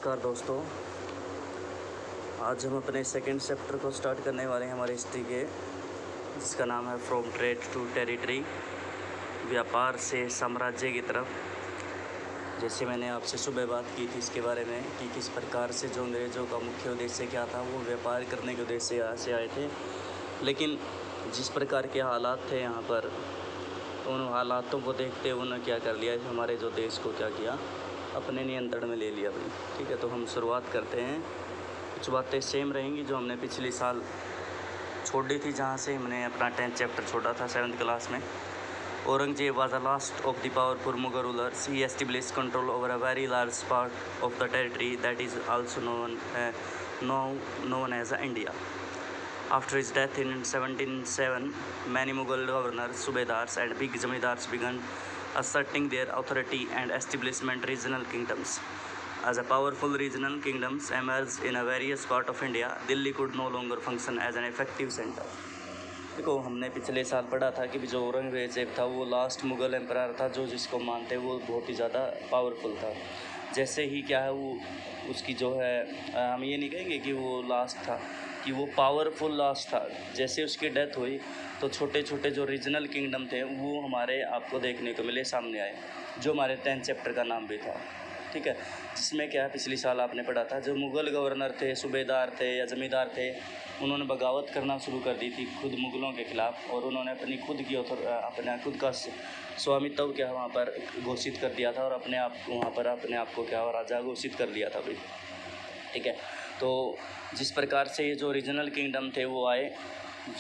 नमस्कार दोस्तों। आज हम अपने सेकंड चैप्टर को स्टार्ट करने वाले हैं हमारे हिस्ट्री के, जिसका नाम है फ्रॉम ट्रेड टू टेरिटरी, व्यापार से साम्राज्य की तरफ। जैसे मैंने आपसे सुबह बात की थी इसके बारे में कि किस प्रकार से जो अंग्रेज़ों का मुख्य उद्देश्य क्या था, वो व्यापार करने के उद्देश्य यहाँ से आए थे। लेकिन जिस प्रकार के हालात थे यहाँ पर, उन हालातों को देखते हुए उन्होंने क्या कर लिया, हमारे जो देश को क्या किया, अपने नियंत्रण में ले लिया भाई। ठीक है, तो हम शुरुआत करते हैं। कुछ बातें सेम रहेंगी जो हमने पिछले साल छोड़ दी थी, जहाँ से हमने अपना 10th चैप्टर छोड़ा था 7th क्लास में। Aurangzeb was the last of the powerful Mughal rulers. He established control over a very large part of the territory that is also known as India. After his death in 1707, many Mughal governors, subedars and big zamindars began asserting their authority and establishment regional kingdoms. As a powerful regional kingdoms emerged in a various part of India, Delhi could no longer function as an effective center. देखो, हमने पिछले साल पढ़ा था कि जो औरंगजेब था वो लास्ट मुग़ल एम्परर था, जो जिसको मानते वो बहुत ही ज़्यादा पावरफुल था। जैसे ही क्या है वो उसकी जो है, हम ये नहीं कहेंगे कि वो लास्ट था, कि वो पावरफुल लास्ट था। जैसे उसकी डेथ हुई तो छोटे छोटे जो रीजनल किंगडम थे वो हमारे आपको देखने को मिले, सामने आए, जो हमारे 10th चैप्टर का नाम भी था। ठीक है, जिसमें क्या है पिछले साल आपने पढ़ा था, जो मुग़ल गवर्नर थे, सूबेदार थे या ज़मींदार थे, उन्होंने बगावत करना शुरू कर दी थी खुद मुग़लों के ख़िलाफ़, और उन्होंने अपनी खुद की अपना खुद का स्वामित्व क्या वहाँ पर घोषित कर दिया था, और अपने आप वहाँ पर अपने आप को क्या राजा घोषित कर लिया था भाई। ठीक है, तो जिस प्रकार से ये जो रीजनल किंगडम थे वो आए,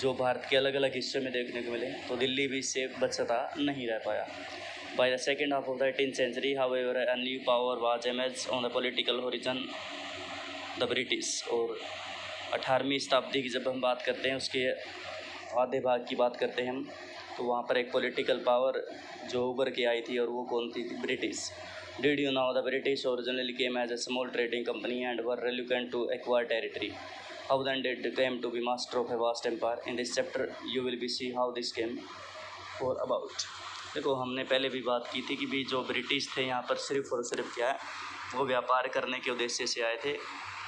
जो भारत के अलग अलग हिस्सों में देखने को मिले, तो दिल्ली भी इससे बचता नहीं रह पाया। By the second half of the 18th century, however, a new power was emerged on the political horizon, the British। और 18वीं शताब्दी की जब हम बात करते हैं, उसके आधे भाग की बात करते हैं हम, तो वहाँ पर एक पॉलिटिकल पावर जो उभर के आई थी, और वो कौन थी? British. Did you know the British originally came as a small trading company and were reluctant to acquire territory? How then did they came to be master of a vast empire? In this chapter, you will be see how this came for about। देखो, हमने पहले भी बात की थी कि भी जो ब्रिटिश थे यहाँ पर सिर्फ और सिर्फ क्या है, वो व्यापार करने के उद्देश्य से आए थे।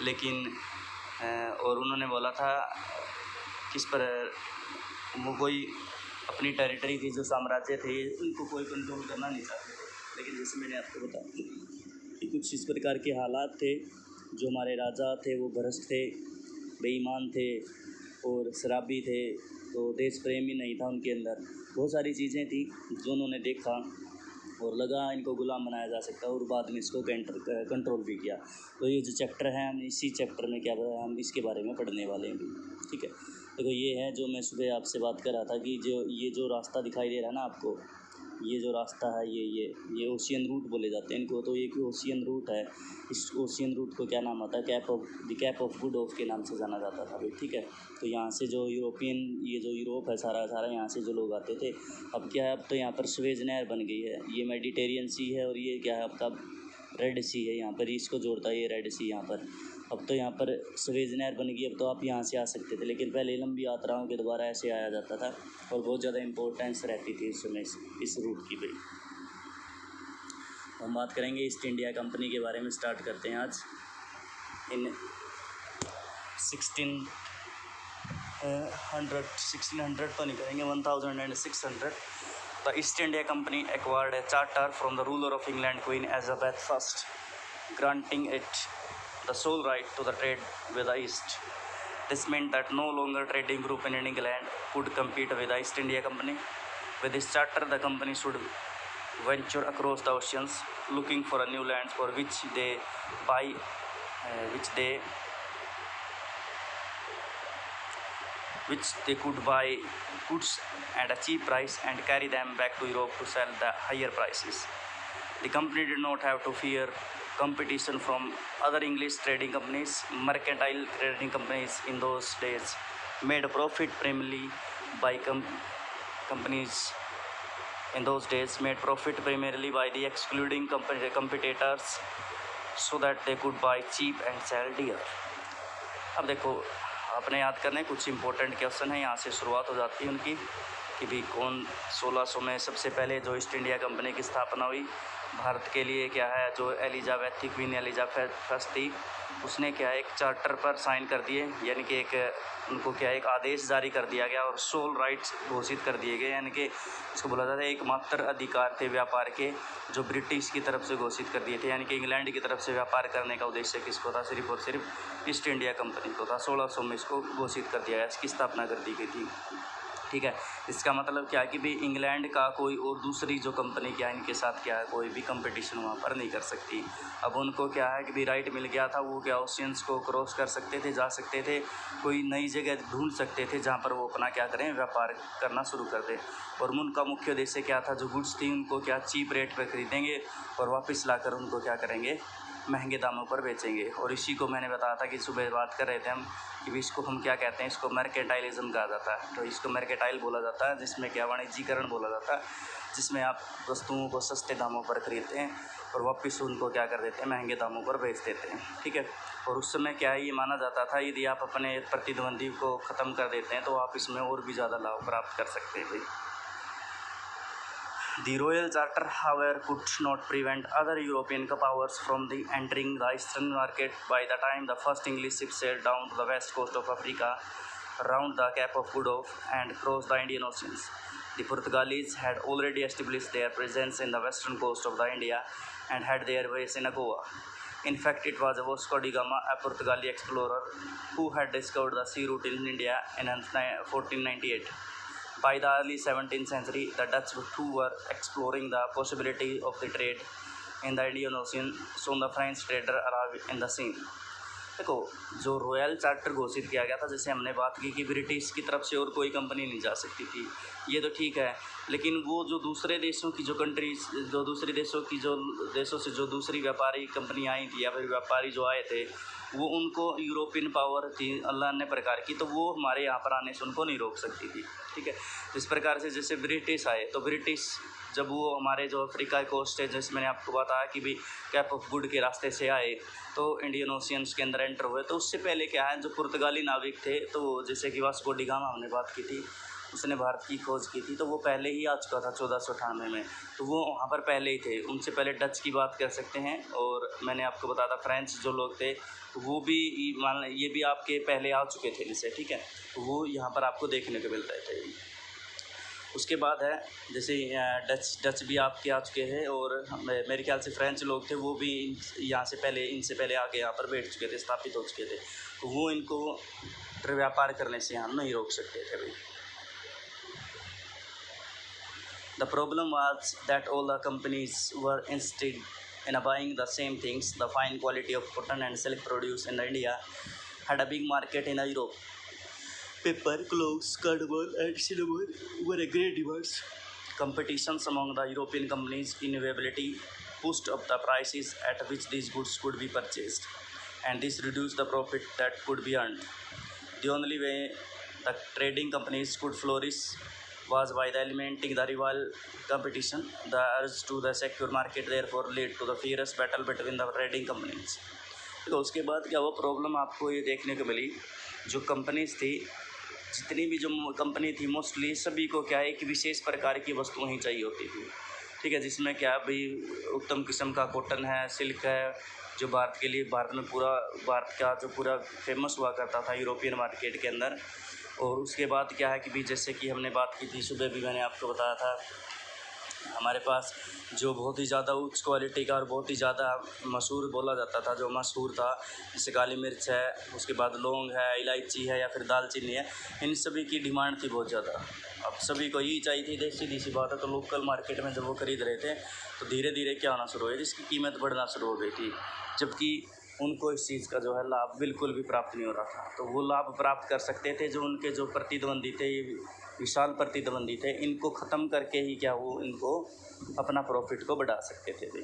लेकिन और उन्होंने बोला था किस पर वो कोई अपनी टेरिटरी थी, जो साम्राज्य थे, उनको कोई कंट्रोल करना नहीं चाहते थे। लेकिन जैसे मैंने आपको बताया कि कुछ इस प्रकार के हालात थे, जो हमारे राजा थे वो भ्रष्ट थे, बेईमान थे और शराबी थे, तो देश प्रेम ही नहीं था उनके अंदर। बहुत सारी चीज़ें थी जो उन्होंने देखा और लगा इनको गुलाम बनाया जा सकता है, और बाद में इसको कंट्रोल भी किया। तो ये जो चैप्टर है, हम इसी चैप्टर में क्या हम इसके बारे में पढ़ने वाले हैं भी। ठीक है, देखो ये है जो मैं सुबह आपसे बात कर रहा था कि ये जो रास्ता दिखाई दे रहा है ना आपको, ये जो रास्ता है, ये ओशियन रूट बोले जाते हैं इनको। तो ये ओशियन रूट है, इस ओशियन रूट को क्या नाम आता है? कैप ऑफ गुड होप के नाम से जाना जाता था भाई। ठीक है, तो यहाँ से जो ये जो यूरोप है सारा यहाँ से जो लोग आते थे, अब क्या है, अब तो यहाँ पर स्वेज नहर बन गई है, ये मेडिटेरियन सी है, और ये क्या है आपका रेड सी है, यहाँ पर इसको जोड़ता है ये रेड सी यहाँ पर। अब तो यहाँ पर स्वेज नहर बन गई, अब तो आप यहाँ से आ सकते थे, लेकिन पहले लंबी यात्राओं के द्वारा ऐसे आया जाता था, और बहुत ज़्यादा इम्पोर्टेंस रहती थी उस समय इस रूट की भाई। हम बात करेंगे ईस्ट इंडिया कंपनी के बारे में। स्टार्ट करते हैं आज। इन 1600 तो नहीं करेंगे, 1600 the east India company acquired A charter from the ruler of England queen Elizabeth first, granting it the sole right to the trade with the East. This meant that no longer trading group in England could compete with the East India Company. With this charter, the company should venture across the oceans, looking for a new lands for which they could buy goods at a cheap price and carry them back to Europe to sell the higher prices. The company did not have to fear competition from other English trading companies. Mercantile trading companies in those days made profit primarily by the excluding competitors so that they could buy cheap and sell dear. अब देखो, अपने याद करने कुछ important question है, यहाँ से शुरुआत हो जाती है उनकी कि भी कौन 1600 में सबसे पहले जो ईस्ट इंडिया कंपनी की स्थापना हुई, भारत के लिए क्या है, जो एलिजाबेथ थी, क्वीन एलिजाबेथ फर्स्ट थी, उसने क्या है एक चार्टर पर साइन कर दिए, यानी कि एक उनको क्या है एक आदेश जारी कर दिया गया और सोल राइट्स घोषित कर दिए गए, यानी कि इसको बोला जाता है एकमात्र अधिकार थे व्यापार के जो ब्रिटिश की तरफ से घोषित कर दिए थे, यानी कि इंग्लैंड की तरफ से व्यापार करने का उद्देश्य किसको था, सिर्फ और सिर्फ ईस्ट इंडिया कंपनी को था। 1600 में इसको घोषित कर दिया गया, इसकी स्थापना कर दी गई थी। ठीक है, इसका मतलब क्या है कि भाई इंग्लैंड का कोई और दूसरी जो कंपनी क्या है इनके साथ क्या है कोई भी कंपटीशन वहाँ पर नहीं कर सकती। अब उनको क्या है कि भी राइट मिल गया था, वो क्या ओशियंस को क्रॉस कर सकते थे, जा सकते थे, कोई नई जगह ढूंढ सकते थे जहाँ पर वो अपना क्या करें व्यापार करना शुरू कर दें। और उनका मुख्य उद्देश्य क्या था, जो गुड्स थी उनको क्या चीप रेट पर खरीदेंगे और वापस लाकर उनको क्या करेंगे महंगे दामों पर बेचेंगे। और इसी को मैंने बताया था कि सुबह बात कर रहे थे हम कि इसको हम क्या कहते हैं, इसको मर्केंटाइलिज्म कहा जाता है। तो इसको मर्केंटाइल बोला जाता है, जिसमें क्या वाणिज्यीकरण बोला जाता है, जिसमें आप वस्तुओं को सस्ते दामों पर खरीदते हैं और वापस उनको क्या कर देते हैं महंगे दामों पर बेच देते हैं। ठीक है, और उस समय क्या है ये माना जाता था यदि आप अपने प्रतिद्वंदी को ख़त्म कर देते हैं तो आप इसमें और भी ज़्यादा लाभ प्राप्त कर सकते हैं भाई। The Royal Charter, however, could not prevent other European powers from entering the Eastern market. By the time the first English ships sailed down to the west coast of Africa, round the Cape of Good Hope, and crossed the Indian Oceans, the Portuguese had already established their presence in the western coast of the India and had their base in Goa. In fact, it was Vasco da Gama, a Portuguese explorer, who had discovered the sea route in India in 1498. By the early 17th century, the Dutch too were exploring the possibility of the trade in the Indian Ocean. Soon the French trader arrived in the scene. देखो, जो royal charter घोषित किया गया था, जैसे हमने बात की कि ब्रिटिश की तरफ से और कोई कंपनी नहीं जा सकती थी, ये तो ठीक है, लेकिन वो जो दूसरे देशों की जो कंट्रीज, जो दूसरे देशों की जो देशों से जो दूसरी व्यापारी कंपनी आई थी या फिर व्यापारी जो आए थे, वो उनको यूरोपियन पावर थी अल्लाह अन्य प्रकार की, तो वो हमारे यहाँ पर आने से उनको नहीं रोक सकती थी। ठीक है, इस प्रकार से जैसे ब्रिटिश आए, तो ब्रिटिश जब वो हमारे जो अफ्रीका कोस्ट है, जैसे मैंने आपको बताया कि भी कैप ऑफ गुड के रास्ते से आए तो इंडियन ओशियंस के अंदर एंटर हुए, तो उससे पहले क्या है जो पुर्तगाली नाविक थे, तो जैसे कि वास्को डी गामा हमने बात की थी, उसने भारत की खोज की थी, तो वो पहले ही आ चुका था 1498 में, तो वो वहाँ पर पहले ही थे। उनसे पहले डच की बात कर सकते हैं, और मैंने आपको बताया था फ्रेंच जो लोग थे वो भी मान ये भी आपके पहले आ चुके थे इनसे। ठीक है, तो वो यहाँ पर आपको देखने को मिल रहे थे। उसके बाद है जैसे डच भी आपके आ चुके हैं, और मेरे ख्याल से फ्रेंच लोग थे वो भी यहाँ से पहले इनसे पहले आके यहाँ पर बैठ चुके थे, स्थापित हो चुके थे, तो वो इनको व्यापार करने से यहाँ नहीं रोक सकते थे भाई। The problem was that all the companies were interested in buying the same things. The fine quality of cotton and silk produced in India had a big market in Europe. Paper, clothes, cardboard, and cinnamon were a great demands. Competitions among the European companies inevitably pushed up the prices at which these goods could be purchased, and this reduced the profit that could be earned. The only way the trading companies could flourish was by the eliminating the rival competition. The urge to the secure market therefore led to the fierce battle between the trading companies. तो उसके बाद क्या वो problem आपको ये देखने को मिली, जो कंपनीज थी, जितनी भी जो कंपनी थी मोस्टली सभी को क्या है एक विशेष प्रकार की वस्तुएं ही चाहिए होती थी। ठीक है, जिसमें क्या भाई उत्तम किस्म का कॉटन है, सिल्क है, जो भारत के लिए भारत में पूरा भारत का जो पूरा फेमस हुआ करता था यूरोपियन मार्केट के अंदर। और उसके बाद क्या है कि भी जैसे कि हमने बात की थी सुबह भी मैंने आपको बताया था, हमारे पास जो बहुत ही ज़्यादा उच्च क्वालिटी का और बहुत ही ज़्यादा मशहूर बोला जाता था, जो मशहूर था, जैसे काली मिर्च है, उसके बाद लौंग है, इलायची है या फिर दालचीनी है, इन सभी की डिमांड थी बहुत ज़्यादा। अब सभी को यही चाहिए थी, सीधी सी बात है। तो लोकल मार्केट में जब वो खरीद रहे थे तो धीरे धीरे क्या होना शुरू हुआ, जिसकी कीमत बढ़ना शुरू हो गई थी, जबकि उनको इस चीज़ का जो है लाभ बिल्कुल भी प्राप्त नहीं हो रहा था। तो वो लाभ प्राप्त कर सकते थे जो उनके जो प्रतिद्वंदी थे, विशाल प्रतिद्वंदी थे, इनको ख़त्म करके ही क्या वो इनको अपना प्रॉफिट को बढ़ा सकते थे भाई।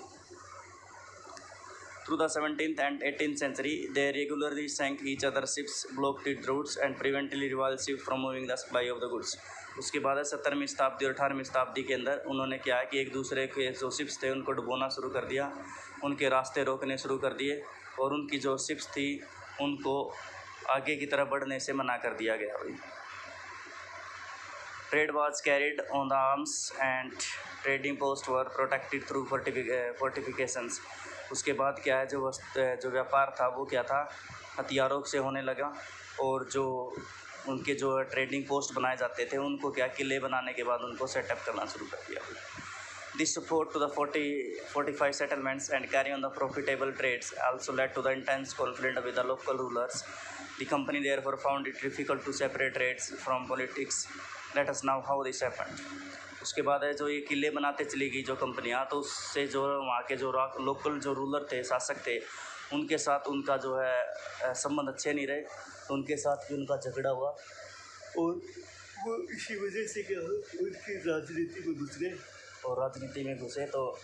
Through the 17th and 18th century, they regularly sank each other's ships, blocked its routes, and prevented rival ships from moving the supply of the goods. उसके बाद 17वीं शताब्दी और 18वीं शताब्दी के अंदर उन्होंने क्या है कि एक दूसरे के जो शिप्स थे उनको डुबोना शुरू कर दिया, उनके रास्ते रोकने शुरू कर दिए, और उनकी जो शिप्स थी उनको आगे की तरफ बढ़ने से मना कर दिया गया भाई। Trade was carried on the arms and trading posts were protected through fortifications. उसके बाद क्या है, जो व्यापार था वो क्या था, हथियारों से होने लगा, और जो उनके जो ट्रेडिंग पोस्ट बनाए जाते थे उनको क्या किले बनाने के बाद उनको सेटअप करना शुरू कर दिया. This support to the fortified settlements and carry on the profitable trades also led to the intense conflict with the local rulers. The company therefore found it difficult to separate trades from politics. Let us know how this happened. उसके बाद है जो ये किले बनाते चली गई जो कंपनियां, तो उससे जो वहाँ के जो लोकल जो रूलर थे, शासक थे, उनके साथ उनका जो है संबंध अच्छे नहीं रहे, तो उनके साथ भी उनका झगड़ा हुआ, और वो इसी वजह से क्या हो उनकी राजनीति में घुसे. तो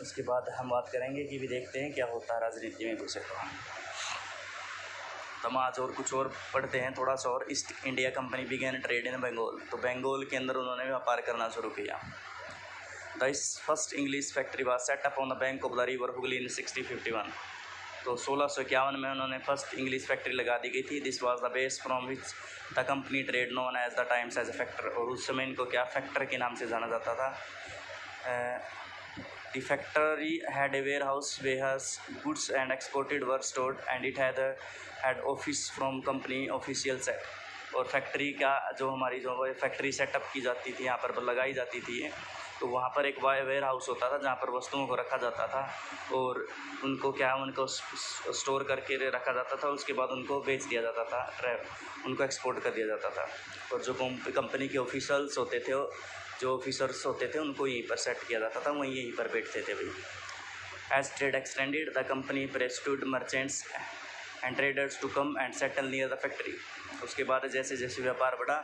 उसके बाद हम बात करेंगे कि भी देखते हैं क्या होता है राजनीति में घुसे. तो हम आज और कुछ और पढ़ते हैं थोड़ा सा. और East India Company began trade in Bengal. तो बंगाल के अंदर उन्होंने व्यापार करना शुरू किया. The first English factory was set up on the bank of the river Hooghly in 1651. तो 1651 में उन्होंने फर्स्ट इंग्लिश फैक्ट्री लगा दी गई थी. This was the base from which the company trade known as the times as a factor. और उस समय इनको क्या फैक्टर के नाम से जाना जाता था. The factory had a warehouse where goods and exported were stored and it had office from company official set. और फैक्ट्री का जो हमारी जो फैक्ट्री सेटअप की जाती थी, यहाँ पर लगाई जाती थी, तो वहाँ पर एक वेयर हाउस होता था जहाँ पर वस्तुओं को रखा जाता था और उनको उनको स्टोर करके रखा जाता था. उसके बाद उनको बेच दिया जाता था, उनको एक्सपोर्ट कर दिया जाता था. और जो कंपनी के ऑफिसर्स होते थे उनको यहीं पर सेट किया जाता था, वहीं यहीं पर बैठते थे भाई. As trade extended the company persuaded merchants and traders to come and settle near the factory. उसके बाद जैसे जैसे व्यापार बढ़ा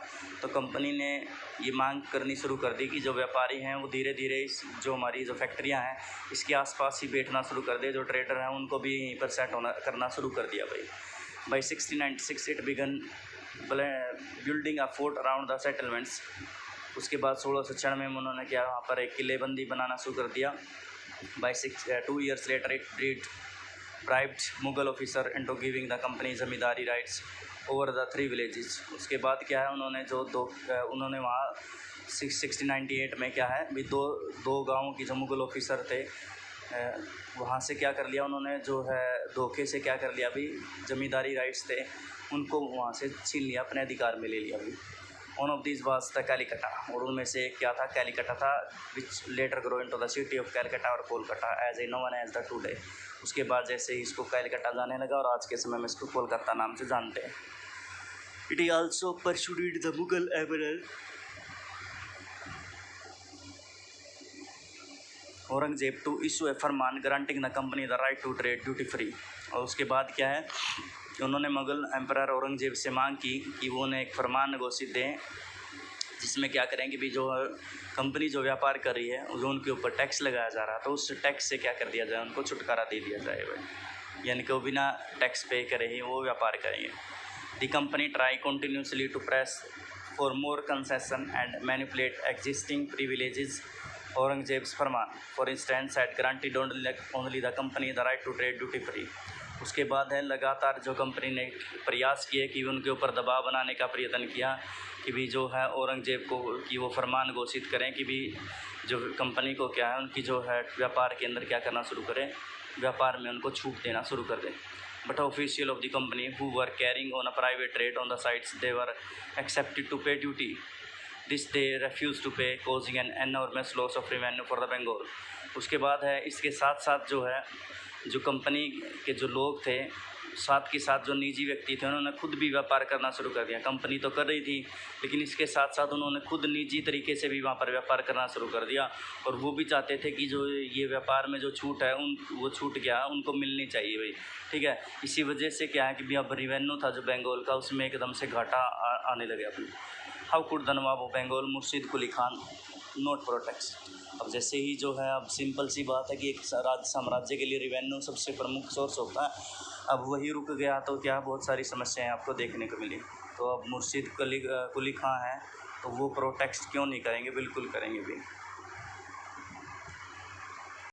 तो कंपनी ने ये मांग करनी शुरू कर दी कि जो व्यापारी हैं वो धीरे धीरे इस जो हमारी जो फैक्ट्रियां हैं इसके आसपास ही बैठना शुरू कर दे. जो ट्रेडर हैं उनको भी यहीं पर सेट करना शुरू कर दिया भाई. By 1696 it began building a fort around the settlements. उसके बाद 1696 में उन्होंने क्या वहाँ पर एक किलेबंदी बनाना शुरू कर दिया. By 2 years later it bribed Mughal officer into giving the company zamindari rights over the 3 villages. उसके बाद क्या है, उन्होंने उन्होंने वहाँ 1698 में क्या है भी दो गाँवों की जो मुगल ऑफिसर थे वहाँ से क्या कर लिया उन्होंने, जो है धोखे से क्या कर लिया भी, जमींदारी राइट्स थे उनको वहाँ से छीन लिया, अपने अधिकार में ले लिया भी. One of this was the Kalikata. और उनमें से एक क्या था, कैलिकटा था, which later grow into the city of Calcutta और Kolkata as a known as the today. उसके बाद जैसे ही इसको कैलकटा जाने लगा और आज के समय में इसको कोलकाता नाम से जानते हैं. It is also persuaded the Mughal emperor Aurangzeb to issue a farman granting the company the right to trade duty free. और उसके बाद क्या है, उन्होंने मुगल एम्परर औरंगजेब से मांग की कि वो उन्हें एक फरमान घोषित दें जिसमें क्या करें कि भी जो कंपनी जो व्यापार कर रही है जो उनके ऊपर टैक्स लगाया जा रहा है तो उस टैक्स से क्या कर दिया जाए, उनको छुटकारा दे दिया जाए भाई, यानी कि वो बिना टैक्स पे करे ही वो व्यापार करेंगे. The company try continuously to press for more concession and manipulate existing privileges. Aurangzeb's farman for instance had granted only the company the right to trade duty free. उसके बाद है लगातार जो कंपनी ने प्रयास किए कि उनके ऊपर दबाव बनाने का प्रयत्न किया कि भी जो है औरंगजेब को कि वो फरमान घोषित करें कि भी जो कंपनी को क्या है उनकी जो है व्यापार के अंदर क्या करना शुरू करें, व्यापार में उनको छूट देना शुरू कर दें. But official of the company who were carrying on a private trade on the sites they were expected to pay duty. This they refuse to pay causing an enormous loss of revenue for the Bengal. उसके बाद है इसके साथ साथ जो है जो company के जो लोग थे साथ के साथ जो निजी व्यक्ति थे उन्होंने खुद भी व्यापार करना शुरू कर दिया. कंपनी तो कर रही थी लेकिन इसके साथ साथ उन्होंने खुद निजी तरीके से भी वहाँ पर व्यापार करना शुरू कर दिया. और वो भी चाहते थे कि जो ये व्यापार में जो छूट है वो छूट क्या है उनको मिलनी चाहिए भाई, ठीक है. इसी वजह से क्या है कि भी अब रिवेन्यू था जो बंगाल का उसमें एकदम से घाटा आने लगे अपनी. How could the nawab of Bengal Murshid Quli Khan not protect. अब जैसे ही जो है अब सिंपल सी बात है कि एक साम्राज्य के लिए रिवेन्यू सबसे प्रमुख सोर्स होता है, अब वही रुक गया तो क्या बहुत सारी समस्याएं आपको देखने को मिली. तो अब मुर्शिद कुली खां हैं तो वो प्रोटेक्ट क्यों नहीं करेंगे, बिल्कुल करेंगे भी.